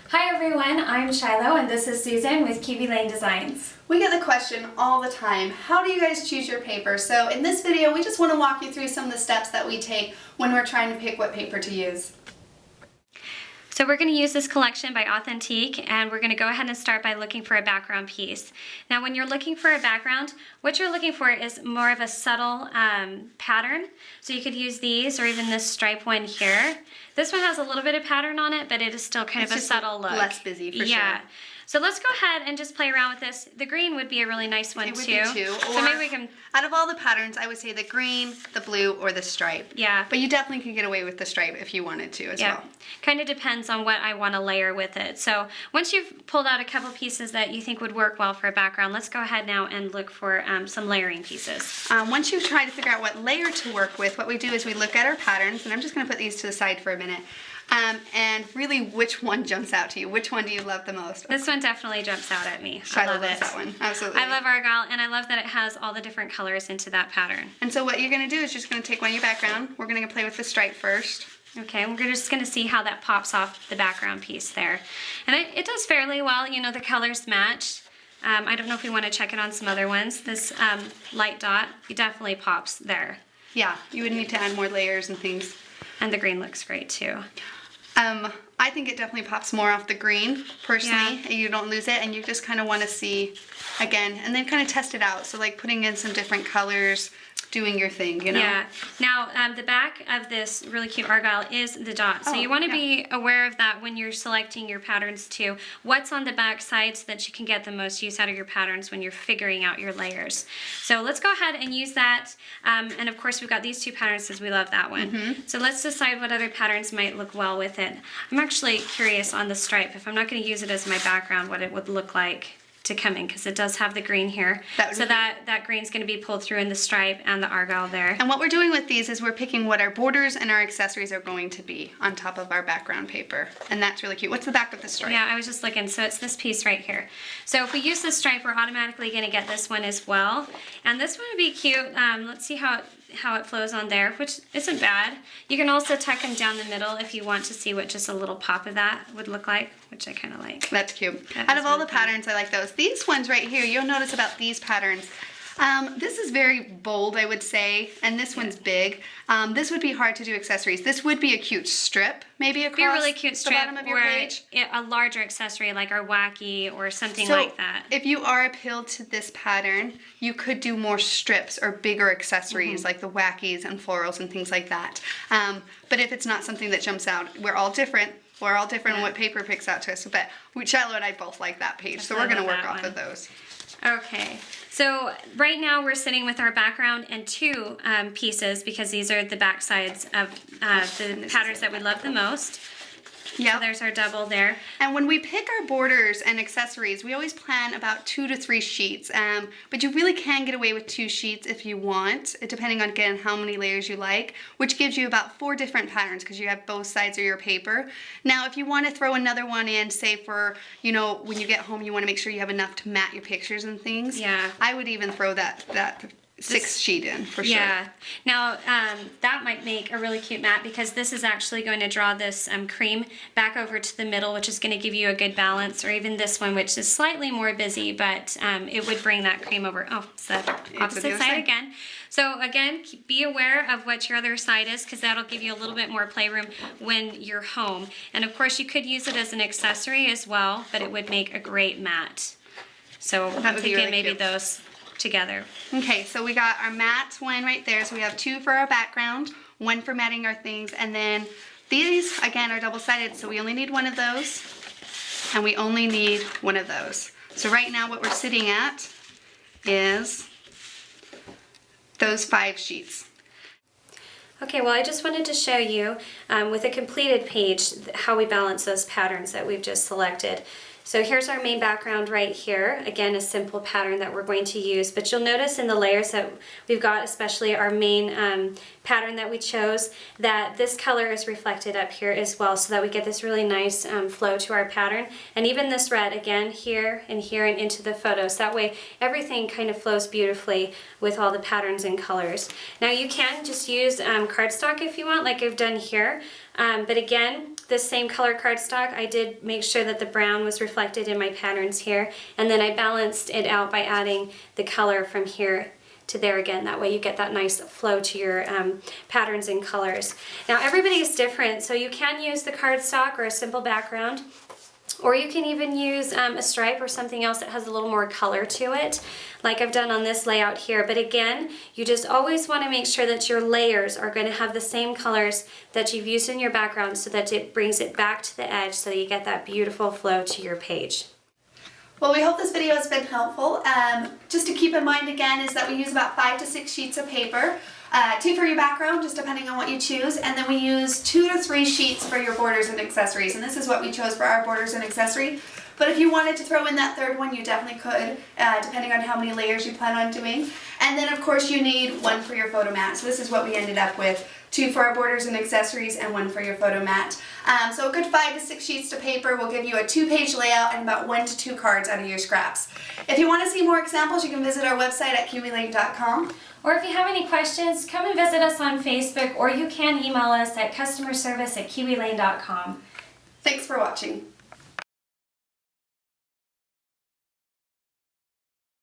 Hi everyone, I'm Shiloh and this is Susan with Kiwi Designs. We get the question all the time, how do you guys choose your paper? So in this video, we just want to walk you through some of the steps that we take when we're trying to pick what paper to use. So we're going to use this collection by Authentique, and we're going to go ahead and start by looking for a background piece. Now when you're looking for a background, what you're looking for is more of a subtle pattern. So you could use these or even this stripe one here. This one has a little bit of pattern on it, but it is still kind of a subtle look. Less busy for sure. Yeah. So let's go ahead and just play around with this. The green would be a really nice one too. It would be too. So maybe we can... Out of all the patterns, I would say the green, the blue, or the stripe. Yeah. But you definitely could get away with the stripe if you wanted to as well. Kind of depends on what I want to layer with it. So once you've pulled out a couple pieces that you think would work well for a background, let's go ahead now and look for some layering pieces. Once you try to figure out what layer to work with, what we do is we look at our patterns, and I'm just going to put these to the side for a minute. And really, which one jumps out to you? Which one do you love the most? This one definitely jumps out at me. I love that one. Absolutely. I love Argyle, and I love that it has all the different colors into that pattern. And so what you're going to do is just going to take one of your background. We're going to play with the stripe first. Okay, we're just going to see how that pops off the background piece there. And it does fairly well. You know, the colors match. I don't know if we want to check it on some other ones. This light dot, it definitely pops there. Yeah, you would need to add more layers and things. And the green looks great too. I think it definitely pops more off the green, personally. Yeah. You don't lose it, and you just kind of want to see, again, and then kind of test it out. So like putting in some different colors, doing your thing, you know? Yeah. Now, the back of this really cute Argyle is the dot. So you want to be aware of that when you're selecting your patterns too. What's on the back side so that you can get the most use out of your patterns when you're figuring out your layers. So let's go ahead and use that. And of course, we've got these two patterns because we love that one. So let's decide what other patterns might look well with it. I'm actually curious on the stripe. If I'm not going to use it as my background, what it would look like to come in, because it does have the green here. That green's going to be pulled through in the stripe and the Argyle there. And what we're doing with these is we're picking what our borders and our accessories are going to be on top of our background paper. And that's really cute. What's the back of the stripe? Yeah, I was just looking. So it's this piece right here. So if we use this stripe, we're automatically going to get this one as well. And this one would be cute. Let's see how it flows on there, which isn't bad. You can also tuck them down the middle if you want to see what just a little pop of that would look like, which I kind of like. That's cute. Out of all the patterns, I like those. These ones right here, you'll notice about these patterns. This is very bold, I would say, and this one's big. This would be hard to do accessories. This would be a cute strip, maybe across be a really cute strip, the bottom of your page. A larger accessory like our wacky or something like that. If you are appealed to this pattern, you could do more strips or bigger accessories like the wackies and florals and things like that. But if it's not something that jumps out, we're all different. We're all different in what paper picks out to us. But Shiloh and I both like that page, so we're going to work off of those. Okay, so right now we're sitting with our background and two pieces because these are the back sides of the patterns that we love the most. Yeah, so there's our double there. And when we pick our borders and accessories, we always plan about 2 to 3 sheets. But you really can get away with 2 sheets if you want, depending on, again, how many layers you like, which gives you about 4 different patterns because you have both sides of your paper. Now, if you want to throw another one in, say for, you know, when you get home, you want to make sure you have enough to mat your pictures and things. Yeah. I would even throw that 6 sheet in for sure. Yeah. Now that might make a really cute mat because this is actually going to draw this cream back over to the middle, which is going to give you a good balance, or even this one, which is slightly more busy, but it would bring that cream over. Oh, it's the opposite side again. So again, be aware of what your other side is because that'll give you a little bit more playroom when you're home. And of course, you could use it as an accessory as well, but it would make a great mat. So I'm thinking really maybe cute. Those together. Okay, so we got our matte one right there. So we have 2 for our background, 1 for matting our things, and then these, again, are double-sided, so we only need 1 of those, and we only need 1 of those. So right now what we're sitting at is those 5 sheets. Okay, well I just wanted to show you with a completed page how we balance those patterns that we've just selected. So here's our main background right here. Again, a simple pattern that we're going to use, but you'll notice in the layers that we've got, especially our main pattern that we chose, that this color is reflected up here as well, so that we get this really nice flow to our pattern. And even this red, again, here and into the photos. That way everything kind of flows beautifully with all the patterns and colors. Now you can just use cardstock if you want, like I've done here. But again, this same color cardstock, I did make sure that the brown was reflected in my patterns here, and then I balanced it out by adding the color from here to there again. That way you get that nice flow to your patterns and colors. Now everybody is different, so you can use the cardstock or a simple background, or you can even use a stripe or something else that has a little more color to it, like I've done on this layout here. But again, you just always want to make sure that your layers are going to have the same colors that you've used in your background, so that it brings it back to the edge, so that you get that beautiful flow to your page. Well, we hope this video has been helpful. Just to keep in mind again is that we use about 5 to 6 sheets of paper. 2 for your background, just depending on what you choose, and then we use 2 to 3 sheets for your borders and accessories, and this is what we chose for our borders and accessory. But if you wanted to throw in that third one, you definitely could, depending on how many layers you plan on doing. And then of course you need 1 for your photo mat, so this is what we ended up with. 2 for our borders and accessories and 1 for your photo mat. So a good 5 to 6 sheets of paper will give you a 2-page layout and about 1 to 2 cards out of your scraps. If you want to see more examples, you can visit our website at kiwilane.com. Or if you have any questions, come and visit us on Facebook, or you can email us at customerservice@kiwilane.com. Thanks for watching.